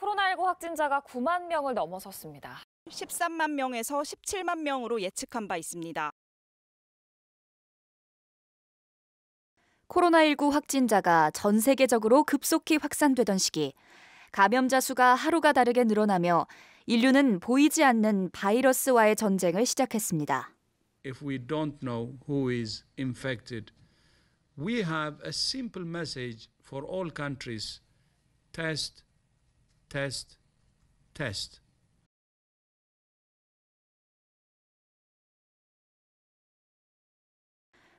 코로나19 확진자가 9만 명을 넘어섰습니다. 13만 명에서 17만 명으로 예측한 바 있습니다. 코로나19 확진자가 전 세계적으로 급속히 확산되던 시기, 감염자 수가 하루가 다르게 늘어나며 인류는 보이지 않는 바이러스와의 전쟁을 시작했습니다. If we don't know who is infected, we have a simple message for all countries. Test, test, test.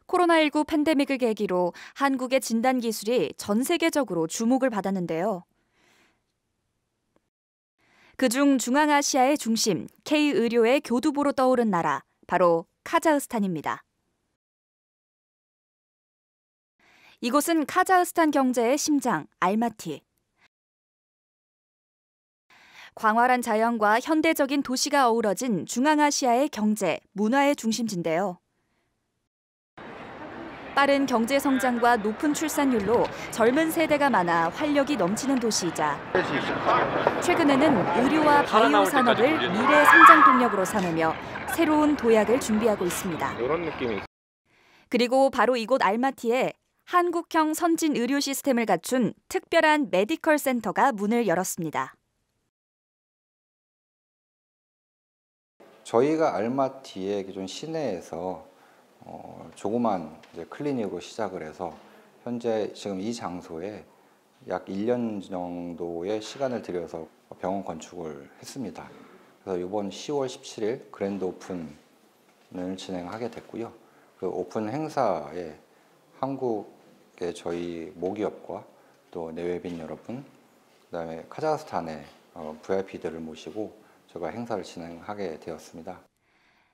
코로나19 팬데믹을 계기로 한국의 진단 기술이 전 세계적으로 주목을 받았는데요. 그중 중앙아시아의 중심, K의료의 교두보로 떠오른 나라, 바로 카자흐스탄입니다. 이곳은 카자흐스탄 경제의 심장, 알마티. 광활한 자연과 현대적인 도시가 어우러진 중앙아시아의 경제, 문화의 중심지인데요. 빠른 경제 성장과 높은 출산율로 젊은 세대가 많아 활력이 넘치는 도시이자 최근에는 의료와 바이오 산업을 미래 성장 동력으로 삼으며 새로운 도약을 준비하고 있습니다. 이런 느낌이. 그리고 바로 이곳 알마티에 한국형 선진 의료 시스템을 갖춘 특별한 메디컬 센터가 문을 열었습니다. 저희가 알마티의 기존 시내에서 조그만 클리닉으로 시작을 해서 현재 지금 이 장소에 약 1년 정도의 시간을 들여서 병원 건축을 했습니다. 그래서 이번 10월 17일 그랜드 오픈을 진행하게 됐고요. 그 오픈 행사에 한국의 저희 모기업과 또 내외빈 여러분, 그다음에 카자흐스탄의 VIP들을 모시고 제가 행사를 진행하게 되었습니다.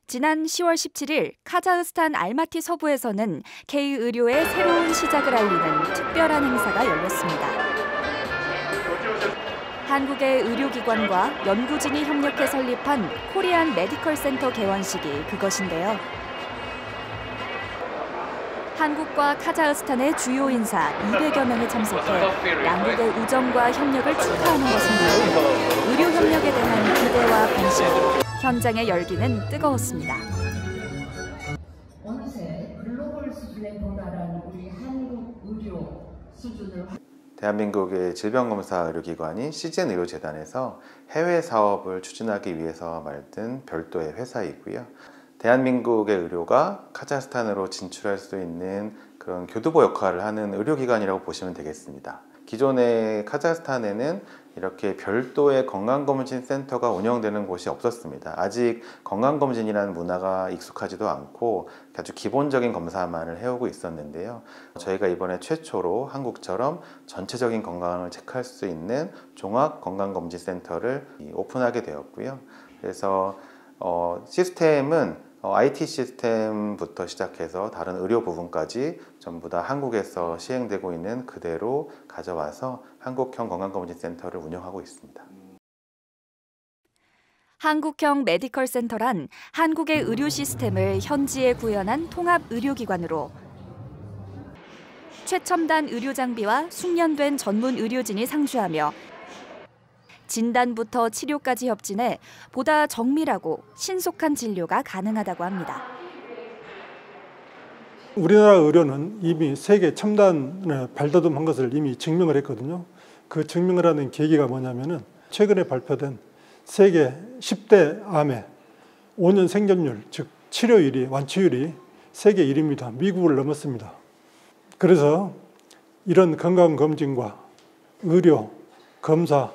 지난 10월 17일 카자흐스탄 알마티 서부에서는 K의료의 새로운 시작을 알리는 특별한 행사가 열렸습니다. 한국의 의료기관과 연구진이 협력해 설립한 코리안 메디컬 센터 개원식이 그것인데요. 한국과 카자흐스탄의 주요 인사 200여 명이 참석해 양국의 우정과 협력을 축하하는 것은 물론 의료 협력에 대한 기대와 관심, 현장의 열기는 뜨거웠습니다. 어느새 글로벌 수준에 도달한 우리 한국 의료 수준을 대한민국의 질병검사의료기관인 CGN의료재단에서 해외 사업을 추진하기 위해서 만든 별도의 회사이고요. 대한민국의 의료가 카자흐스탄으로 진출할 수 있는 그런 교두보 역할을 하는 의료기관이라고 보시면 되겠습니다. 기존의 카자흐스탄에는 이렇게 별도의 건강검진 센터가 운영되는 곳이 없었습니다. 아직 건강검진이라는 문화가 익숙하지도 않고 아주 기본적인 검사만을 해오고 있었는데요. 저희가 이번에 최초로 한국처럼 전체적인 건강을 체크할 수 있는 종합건강검진센터를 오픈하게 되었고요. 그래서 시스템은 IT 시스템부터 시작해서 다른 의료 부분까지 전부 다 한국에서 시행되고 있는 그대로 가져와서 한국형 건강검진센터를 운영하고 있습니다. 한국형 메디컬 센터란 한국의 의료 시스템을 현지에 구현한 통합 의료기관으로 최첨단 의료 장비와 숙련된 전문 의료진이 상주하며 진단부터 치료까지 협진해 보다 정밀하고 신속한 진료가 가능하다고 합니다. 우리나라 의료는 이미 세계 첨단을 발돋움한 것을 이미 증명을 했거든요. 그 증명을 하는 계기가 뭐냐면은 최근에 발표된 세계 10대 암의 5년 생존율, 즉 치료율이, 완치율이 세계 1위입니다. 미국을 넘었습니다. 그래서 이런 건강검진과 의료, 검사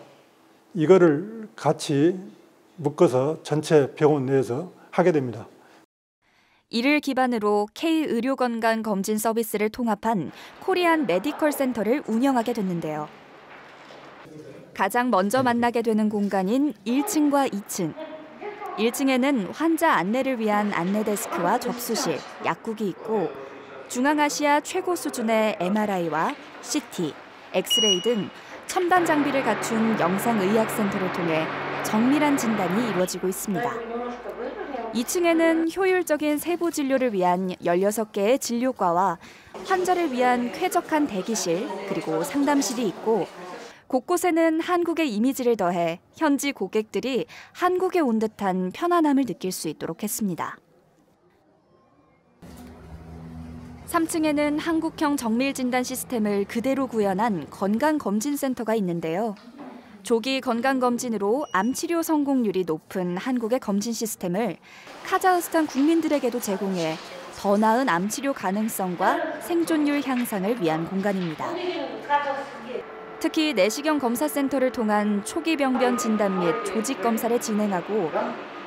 이거를 같이 묶어서 전체 병원 내에서 하게 됩니다. 이를 기반으로 K의료건강검진 서비스를 통합한 코리안 메디컬 센터를 운영하게 됐는데요. 가장 먼저 만나게 되는 공간인 1층과 2층. 1층에는 환자 안내를 위한 안내데스크와 접수실, 약국이 있고 중앙아시아 최고 수준의 MRI와 CT, 엑스레이 등 첨단 장비를 갖춘 영상의학센터를 통해 정밀한 진단이 이루어지고 있습니다. 2층에는 효율적인 세부 진료를 위한 16개의 진료과와 환자를 위한 쾌적한 대기실 그리고 상담실이 있고 곳곳에는 한국의 이미지를 더해 현지 고객들이 한국에 온 듯한 편안함을 느낄 수 있도록 했습니다. 3층에는 한국형 정밀진단 시스템을 그대로 구현한 건강검진센터가 있는데요. 조기 건강검진으로 암치료 성공률이 높은 한국의 검진 시스템을 카자흐스탄 국민들에게도 제공해 더 나은 암치료 가능성과 생존율 향상을 위한 공간입니다. 특히 내시경 검사센터를 통한 초기 병변 진단 및 조직 검사를 진행하고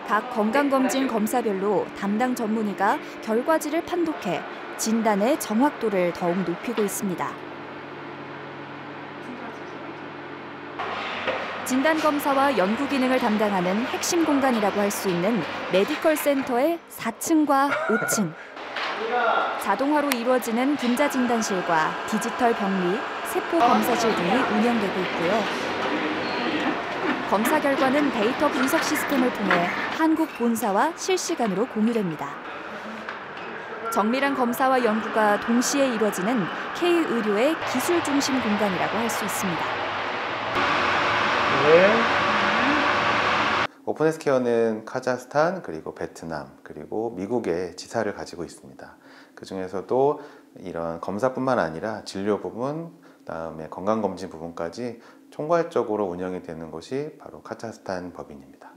각 건강검진 검사별로 담당 전문의가 결과지를 판독해 진단의 정확도를 더욱 높이고 있습니다. 진단검사와 연구 기능을 담당하는 핵심 공간이라고 할 수 있는 메디컬 센터의 4층과 5층. 자동화로 이루어지는 분자진단실과 디지털 병리, 세포 검사실 등이 운영되고 있고요. 검사 결과는 데이터 분석 시스템을 통해 한국 본사와 실시간으로 공유됩니다. 정밀한 검사와 연구가 동시에 이루어지는 K의료의 기술 중심 공간이라고 할 수 있습니다. 오픈헬스케어는 카자흐스탄, 그리고 베트남, 그리고 미국의 지사를 가지고 있습니다. 그 중에서도 이런 검사뿐만 아니라 진료 부분, 그다음에 건강검진 부분까지 총괄적으로 운영이 되는 곳이 바로 카자흐스탄 법인입니다.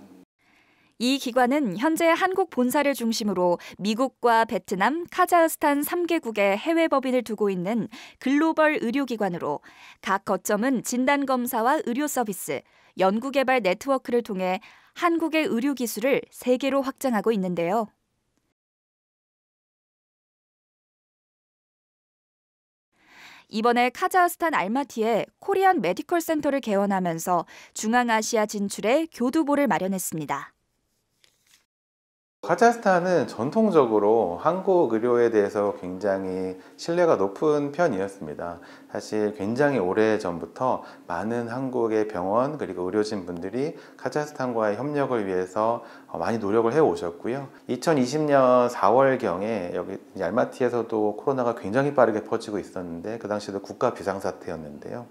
이 기관은 현재 한국 본사를 중심으로 미국과 베트남, 카자흐스탄 3개국의 해외 법인을 두고 있는 글로벌 의료기관으로 각 거점은 진단검사와 의료 서비스, 연구개발 네트워크를 통해 한국의 의료 기술을 세계로 확장하고 있는데요. 이번에 카자흐스탄 알마티에 코리안 메디컬 센터를 개원하면서 중앙아시아 진출에 교두보를 마련했습니다. 카자흐스탄은 전통적으로 한국 의료에 대해서 굉장히 신뢰가 높은 편이었습니다. 사실 굉장히 오래전부터 많은 한국의 병원 그리고 의료진 분들이 카자흐스탄과의 협력을 위해서 많이 노력을 해 오셨고요. 2020년 4월경에 여기 알마티에서도 코로나가 굉장히 빠르게 퍼지고 있었는데 그 당시에도 국가 비상사태였는데요.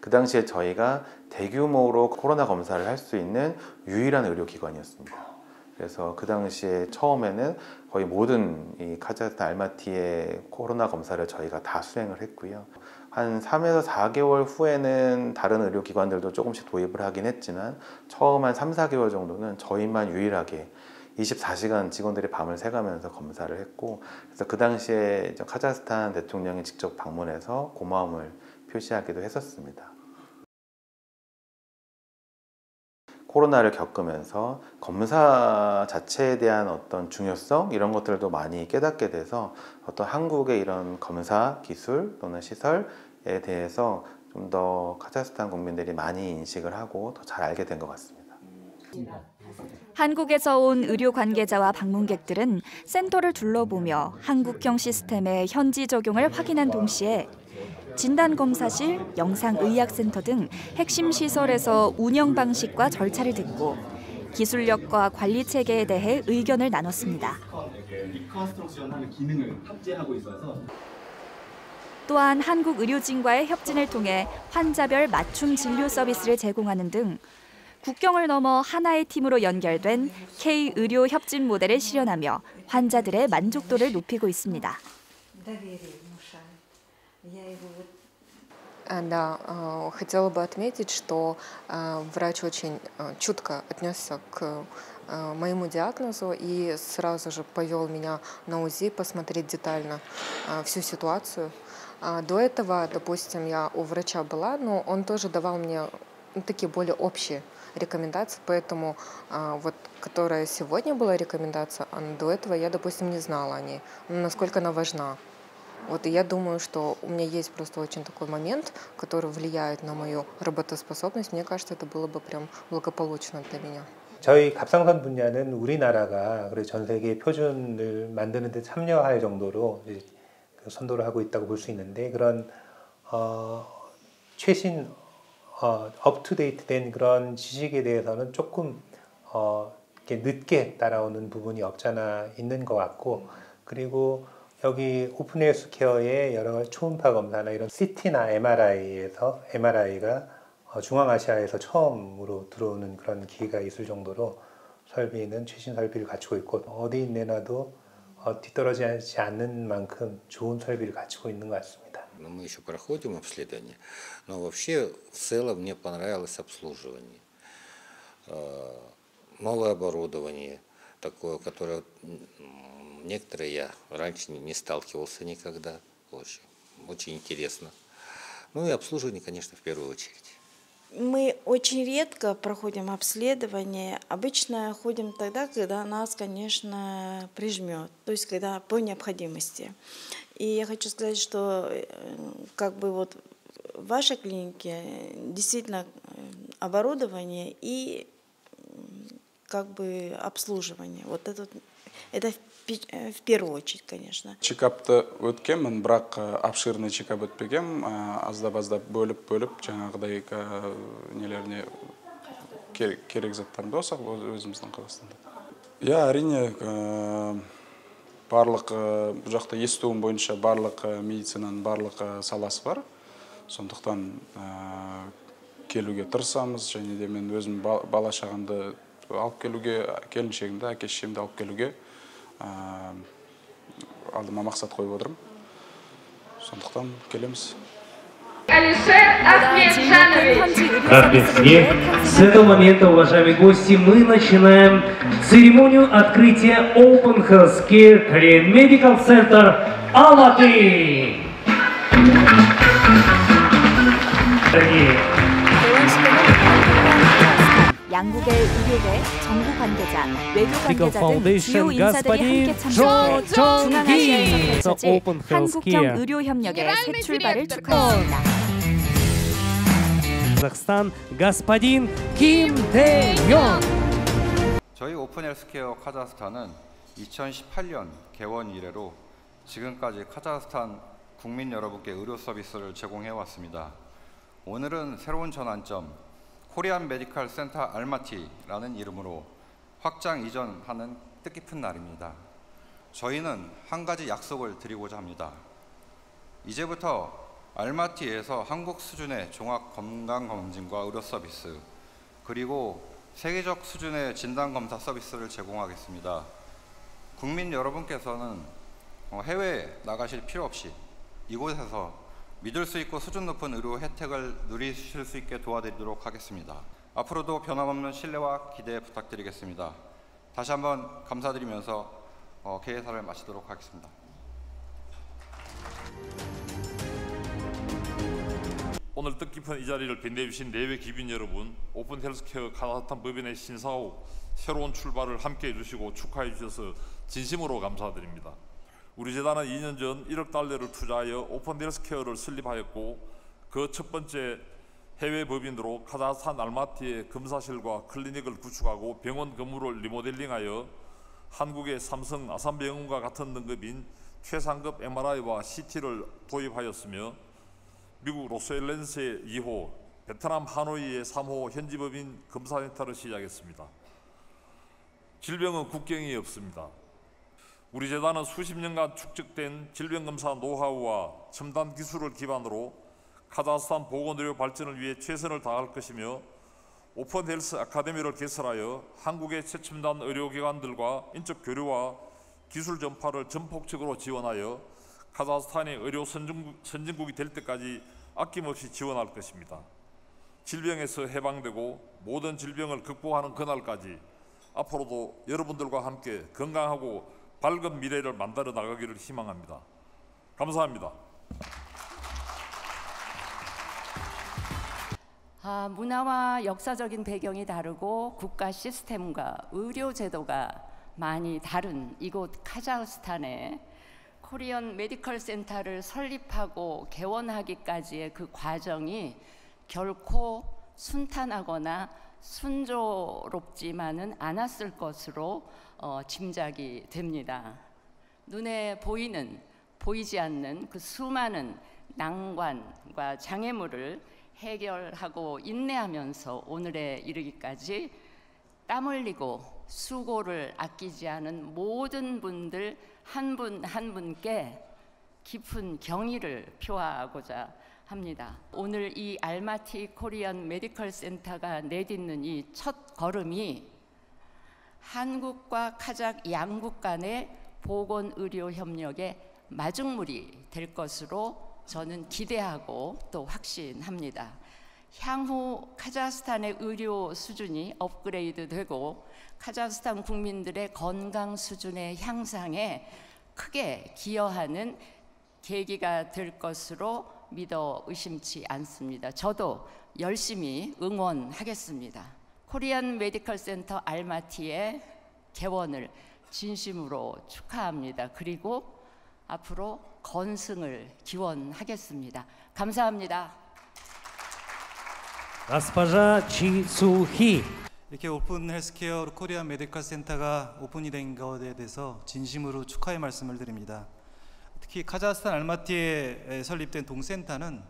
그 당시에 저희가 대규모로 코로나 검사를 할 수 있는 유일한 의료기관이었습니다. 그래서 그 당시에 처음에는 거의 모든 이 카자흐스탄 알마티의 코로나 검사를 저희가 다 수행을 했고요. 한 3에서 4개월 후에는 다른 의료기관들도 조금씩 도입을 하긴 했지만 처음 한 3, 4개월 정도는 저희만 유일하게 24시간 직원들이 밤을 새가면서 검사를 했고, 그래서 그 당시에 카자흐스탄 대통령이 직접 방문해서 고마움을 표시하기도 했었습니다. 코로나를 겪으면서 검사 자체에 대한 어떤 중요성 이런 것들도 많이 깨닫게 돼서 어떤 한국의 이런 검사 기술 또는 시설에 대해서 좀 더 카자흐스탄 국민들이 많이 인식을 하고 더 잘 알게 된 것 같습니다. 한국에서 온 의료 관계자와 방문객들은 센터를 둘러보며 한국형 시스템의 현지 적용을 확인한 동시에 진단검사실, 영상의학센터 등 핵심 시설에서 운영 방식과 절차를 듣고 기술력과 관리 체계에 대해 의견을 나눴습니다. 또한 한국 의료진과의 협진을 통해 환자별 맞춤 진료 서비스를 제공하는 등 국경을 넘어 하나의 팀으로 연결된 K-의료 협진 모델을 실현하며 환자들의 만족도를 높이고 있습니다. Да, хотела бы отметить, что врач очень чутко отнесся к моему диагнозу и сразу же повел меня на УЗИ посмотреть детально всю ситуацию. До этого, допустим, я у врача была, но он тоже давал мне такие более общие рекомендации, поэтому вот, которая сегодня была рекомендация, до этого я, допустим, не знала о ней, насколько она важна. Вот, и я думаю, что у меня есть просто очень такой момент, который влияет на мою работоспособность. Мне кажется, это было бы прям благополучно для меня. 저희 갑상선 분야는 우리나라가 전 세계 표준을 만드는 데 참여할 정도로 선도를 하고 있다고 볼 수 있는데 그런 최신 업투데이트 된 그런 지식에 대해서는 조금 이렇게 늦게 따라오는 부분이 없잖아 있는 것 같고, 그리고 여기 오픈헬스케어의 여러 초음파 검사나 이런 CT나 MRI에서 MRI가 중앙아시아에서 처음으로 들어오는 그런 기회가 있을 정도로 설비는 최신 설비를 갖추고 있고 어디 내놔도 뒤떨어지지 않는 만큼 좋은 설비를 갖추고 있는 것 같습니다. Мы еще проходим обследование, но вообще в целом мне понравилось обслуживание. Новое оборудование такое, которое некоторые я раньше не сталкивался никогда. Очень интересно. Ну и обслуживание, конечно, в первую очередь. Мы очень редко проходим обследование. Обычно ходим тогда, когда нас, конечно, прижмет, то есть когда по необходимости. И я хочу сказать, что как бы вот в вашей клинике действительно оборудование и как бы обслуживание. Вот это в первую очередь, конечно. Чекапты өткенмін, бірақ обширный чекап өтпегем. Аздап-аздап бөліп жаңағыдай нелеріне керек заттарымды болсақ өзіміздің Қазақстанда. Я әрине барлық бұл жақта естуім бойынша барлық медицинаның барлық саласы бар. Сондықтан келуге тырысамыз, және де мен өзім бала шағамды алып келуге, келіншегімді, әке-шешемді алып келуге алдыма мақсат қойып отырмын. Сондықтан келеміз. С этого момента, уважаемые гости, мы начинаем церемонию открытия Open Healthcare Korean Medical Center Almaty. 양국의 의료계, 정부 관계자, 외교 관계자 등 주요 인사들이 함께 참석해 중앙아시아에서 펼쳐질 한국형 의료협력의 새 출발을 축하했습니다. Казахстан, господин Ким Дэ-연. 저희 오픈 헬스케어 카자흐스탄은 2018년 개원 이래로 지금까지 카자흐스탄 국민 여러분께 의료 서비스를 제공해 왔습니다. 오늘은 새로운 전환점 코리안 메디컬 센터 알마티라는 이름으로 확장 이전하는 뜻깊은 날입니다. 저희는 한 가지 약속을 드리고자 합니다. 이제부터 알마티에서 한국 수준의 종합 건강검진과 의료 서비스 그리고 세계적 수준의 진단검사 서비스를 제공하겠습니다. 국민 여러분께서는 해외에 나가실 필요 없이 이곳에서 믿을 수 있고 수준 높은 의료 혜택을 누리실 수 있게 도와드리도록 하겠습니다. 앞으로도 변함없는 신뢰와 기대 부탁드리겠습니다. 다시 한번 감사드리면서 개회사를 마치도록 하겠습니다. 오늘 뜻깊은 이 자리를 빛내주신 내외 기빈 여러분, 오픈 헬스케어 카자흐스탄 법인의 신사 후 새로운 출발을 함께 해주시고 축하해 주셔서 진심으로 감사드립니다. 우리 재단은 2년 전 1억 달러를 투자하여 오픈 헬스케어를 설립하였고 그 첫 번째 해외 법인으로 카자흐스탄 알마티의 검사실과 클리닉을 구축하고 병원 건물을 리모델링하여 한국의 삼성 아산병원과 같은 등급인 최상급 MRI와 CT를 도입하였으며 미국 로스앤젤레스의 2호, 베트남 하노이의 3호 현지법인 검사센터를 시작했습니다. 질병은 국경이 없습니다. 우리 재단은 수십 년간 축적된 질병검사 노하우와 첨단 기술을 기반으로 카자흐스탄 보건의료 발전을 위해 최선을 다할 것이며 오픈 헬스 아카데미를 개설하여 한국의 최첨단 의료기관들과 인적 교류와 기술 전파를 전폭적으로 지원하여 카자흐스탄이 의료 선진국이 될 때까지 아낌없이 지원할 것입니다. 질병에서 해방되고 모든 질병을 극복하는 그날까지 앞으로도 여러분들과 함께 건강하고 밝은 미래를 만들어 나가기를 희망합니다. 감사합니다. 문화와 역사적인 배경이 다르고 국가 시스템과 의료 제도가 많이 다른 이곳 카자흐스탄에 코리안 메디컬 센터를 설립하고 개원하기까지의 그 과정이 결코 순탄하거나 순조롭지만은 않았을 것으로 짐작이 됩니다. 눈에 보이지 않는 그 수많은 난관과 장애물을 해결하고 인내하면서 오늘에 이르기까지 땀 흘리고 수고를 아끼지 않은 모든 분들 한 분 한 분께 깊은 경의를 표하고자 합니다. 오늘 이 알마티 코리안 메디컬 센터가 내딛는 이 첫 걸음이 한국과 카자흐 양국 간의 보건의료 협력의 마중물이 될 것으로 저는 기대하고 또 확신합니다. 향후 카자흐스탄의 의료 수준이 업그레이드되고 카자흐스탄 국민들의 건강 수준의 향상에 크게 기여하는 계기가 될 것으로 믿어 의심치 않습니다. 저도 열심히 응원하겠습니다. 코리안 메디컬 센터 알마티의 개원을 진심으로 축하합니다. 그리고 앞으로 건승을 기원하겠습니다. 감사합니다. госпожа Чи Су-Хи. 이렇게 오픈 헬스케어 코리안 메디컬 센터가 오픈이 된 것에 대해서 진심으로 축하의 말씀을 드립니다. 특히 카자흐스탄 알마티에 설립된 동센터는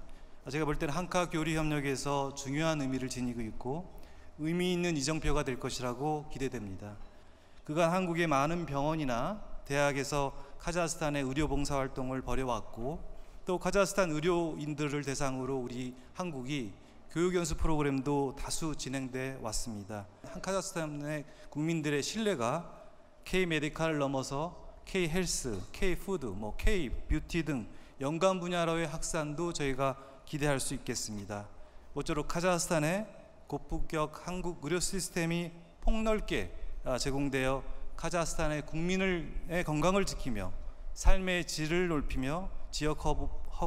제가 볼 때는 한카 교류 협력에서 중요한 의미를 지니고 있고 의미 있는 이정표가 될 것이라고 기대됩니다. 그간 한국의 많은 병원이나 대학에서 카자흐스탄의 의료 봉사 활동을 벌여왔고 또 카자흐스탄 의료인들을 대상으로 우리 한국이 교육 연수 프로그램도 다수 진행돼 왔습니다. 카자흐스탄의 국민들의 신뢰가 K 메디칼을 넘어서 K 헬스, K 푸드, K 뷰티 등 연관 분야로의 확산도 저희가 기대할 수 있겠습니다. 모쪼록 카자흐스탄의 고품격 한국 의료 시스템이 폭넓게 제공되어 카자흐스탄의 국민의 건강을 지키며 삶의 질을 높이며 지역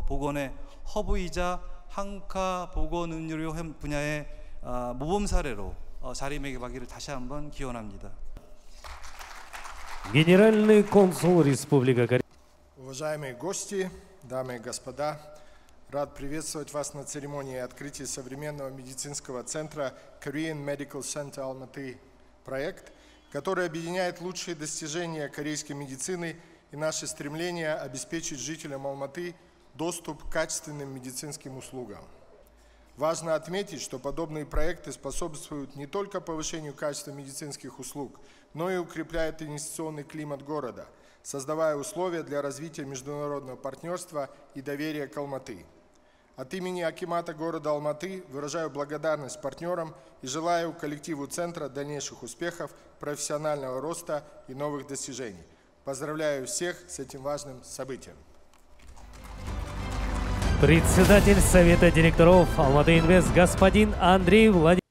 보건의 허브이자 한카 보건의료 분야의 모범 사례로 자리매김하기를 다시 한번 기원합니다. Генеральный консул Республика Корея. Уважаемые гости, дамы и господа, рад приветствовать вас на церемонии открытия современного медицинского центра Korean Medical Center Almaty проект, который объединяет лучшие достижения корейской медицины и наше стремление обеспечить жителям Алматы доступ к качественным медицинским услугам. Важно отметить, что подобные проекты способствуют не только повышению качества медицинских услуг, но и укрепляют инвестиционный климат города, создавая условия для развития международного партнерства и доверия к Алматы. От имени акимата города Алматы выражаю благодарность партнерам и желаю коллективу центра дальнейших успехов, профессионального роста и новых достижений. Поздравляю всех с этим важным событием. Председатель Совета директоров Almaty Invest господин Андрей Владимирович.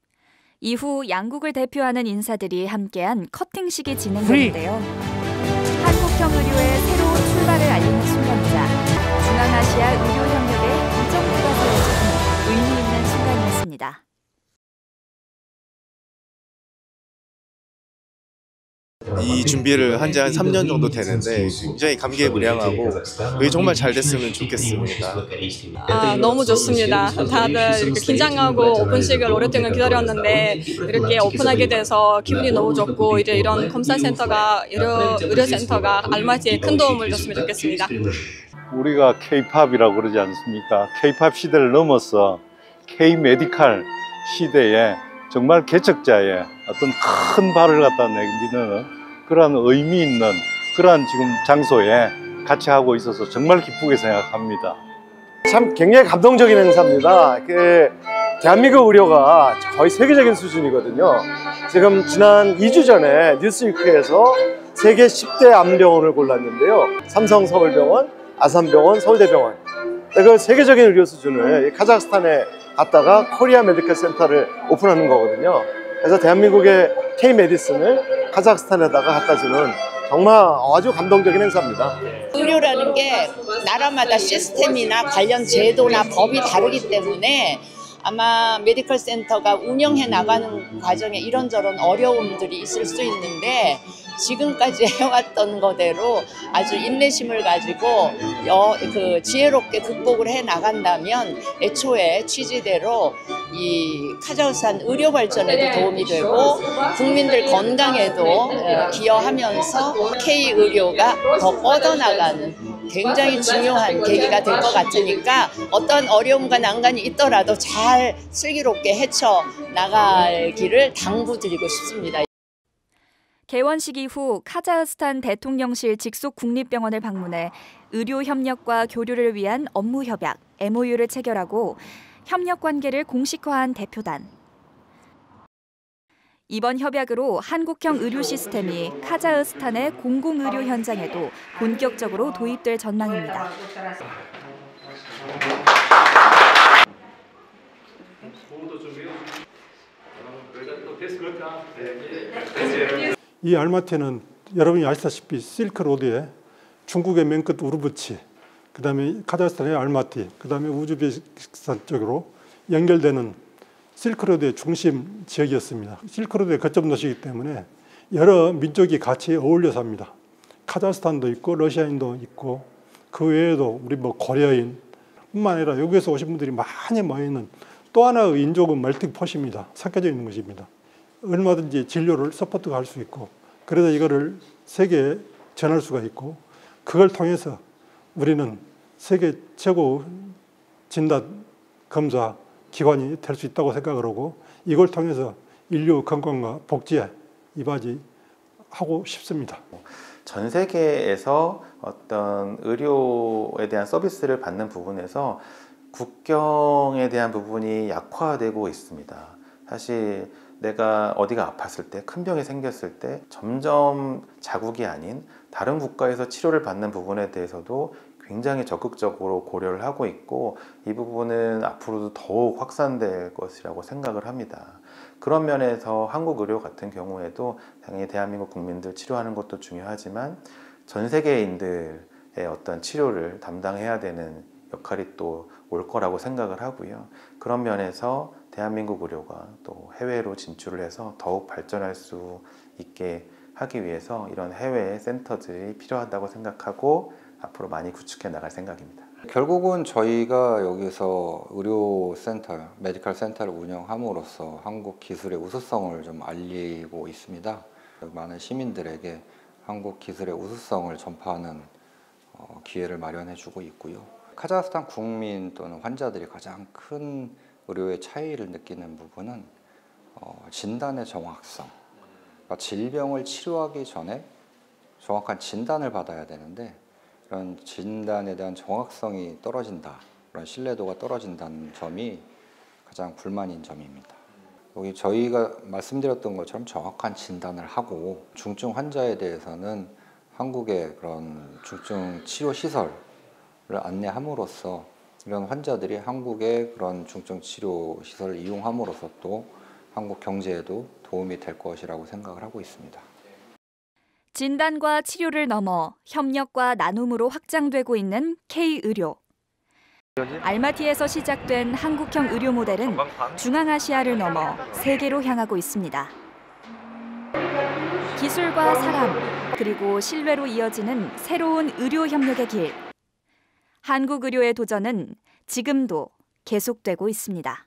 이후 양국을 대표하는 인사들이 함께한 커팅식이 진행되는데요. 한국형 의료의 새로운 출발을 알리는 순간이자 중앙아시아 의료 협력의 이정표가 세워지는 의미 있는 순간이었습니다. 이 준비를 한 지 한 3년 정도 되는데 굉장히 감개무량하고 이게 정말 잘 됐으면 좋겠습니다. 너무 좋습니다. 다들 이렇게 긴장하고 오픈식을 오랫동안 기다렸는데 이렇게 오픈하게 돼서 기분이 너무 좋고 이제 이런 검사센터가 의료센터가 알마티에 큰 도움을 줬으면 좋겠습니다. 우리가 K-팝이라고 그러지 않습니까? K-팝 시대를 넘어서 K-메디칼 시대에 정말 개척자의 어떤 큰 발을 갖다 내딛는 그러한 의미 있는 그러한 지금 장소에 같이 하고 있어서 정말 기쁘게 생각합니다. 참 굉장히 감동적인 행사입니다. 대한민국 의료가 거의 세계적인 수준이거든요. 지금 지난 2주 전에 뉴스위크에서 세계 10대 암병원을 골랐는데요. 삼성 서울병원, 아산병원, 서울대병원. 그 세계적인 의료 수준을 카자흐스탄에 갔다가 코리아 메디컬 센터를 오픈하는 거거든요. 그래서 대한민국의 K-메디슨을 카자흐스탄에다가 갖다 주는 정말 아주 감동적인 행사입니다. 의료라는 게 나라마다 시스템이나 관련 제도나 법이 다르기 때문에 아마 메디컬 센터가 운영해 나가는 과정에 이런저런 어려움들이 있을 수 있는데 지금까지 해왔던 거대로 아주 인내심을 가지고 지혜롭게 극복을 해 나간다면 애초에 취지대로 이 카자흐스탄 의료 발전에도 도움이 되고 국민들 건강에도 기여하면서 K 의료가 더 뻗어나가는 굉장히 중요한 계기가 될 것 같으니까 어떤 어려움과 난관이 있더라도 잘 슬기롭게 헤쳐 나가기를 당부드리고 싶습니다. 개원식 이후 카자흐스탄 대통령실 직속 국립병원을 방문해 의료 협력과 교류를 위한 업무 협약 MOU를 체결하고 협력 관계를 공식화한 대표단. 이번 협약으로 한국형 의료 시스템이 카자흐스탄의 공공의료 현장에도 본격적으로 도입될 전망입니다. 이 알마티는 여러분이 아시다시피 실크로드에 중국의 맨 끝 우르부치, 그다음에 카자흐스탄의 알마티, 그다음에 우즈베키스탄 쪽으로 연결되는 실크로드의 중심 지역이었습니다. 실크로드의 거점 도시이기 때문에 여러 민족이 같이 어울려 삽니다. 카자흐스탄도 있고 러시아인도 있고 그 외에도 우리 고려인 뿐만 아니라 여기에서 오신 분들이 많이 모여 있는 또 하나의 인종은 멀티포시입니다. 섞여져 있는 것입니다. 얼마든지 진료를 서포트가 할 수 있고 그래서 이거를 세계에 전할 수가 있고 그걸 통해서 우리는 세계 최고 진단 검사 기관이 될 수 있다고 생각을 하고 이걸 통해서 인류 건강과 복지에 이바지하고 싶습니다. 전 세계에서 어떤 의료에 대한 서비스를 받는 부분에서 국경에 대한 부분이 약화되고 있습니다. 사실 내가 어디가 아팠을 때, 큰 병이 생겼을 때 점점 자국이 아닌 다른 국가에서 치료를 받는 부분에 대해서도 굉장히 적극적으로 고려를 하고 있고 이 부분은 앞으로도 더욱 확산될 것이라고 생각을 합니다. 그런 면에서 한국 의료 같은 경우에도 당연히 대한민국 국민들 치료하는 것도 중요하지만 전 세계인들의 어떤 치료를 담당해야 되는 역할이 또 올 거라고 생각을 하고요. 그런 면에서 대한민국 의료가 또 해외로 진출을 해서 더욱 발전할 수 있게 하기 위해서 이런 해외 센터들이 필요하다고 생각하고 앞으로 많이 구축해 나갈 생각입니다. 결국은 저희가 여기서 의료센터, 메디컬 센터를 운영함으로써 한국 기술의 우수성을 좀 알리고 있습니다. 많은 시민들에게 한국 기술의 우수성을 전파하는 기회를 마련해 주고 있고요. 카자흐스탄 국민 또는 환자들이 가장 큰 의료의 차이를 느끼는 부분은 진단의 정확성. 그러니까 질병을 치료하기 전에 정확한 진단을 받아야 되는데 이런 진단에 대한 정확성이 떨어진다, 그런 신뢰도가 떨어진다는 점이 가장 불만인 점입니다. 여기 저희가 말씀드렸던 것처럼 정확한 진단을 하고 중증 환자에 대해서는 한국의 그런 중증 치료 시설을 안내함으로써 이런 환자들이 한국의 그런 중증 치료 시설을 이용함으로써 또 한국 경제에도 도움이 될 것이라고 생각을 하고 있습니다. 진단과 치료를 넘어 협력과 나눔으로 확장되고 있는 K-의료. 알마티에서 시작된 한국형 의료 모델은 중앙아시아를 넘어 세계로 향하고 있습니다. 기술과 사람, 그리고 신뢰로 이어지는 새로운 의료 협력의 길. 한국 의료의 도전은 지금도 계속되고 있습니다.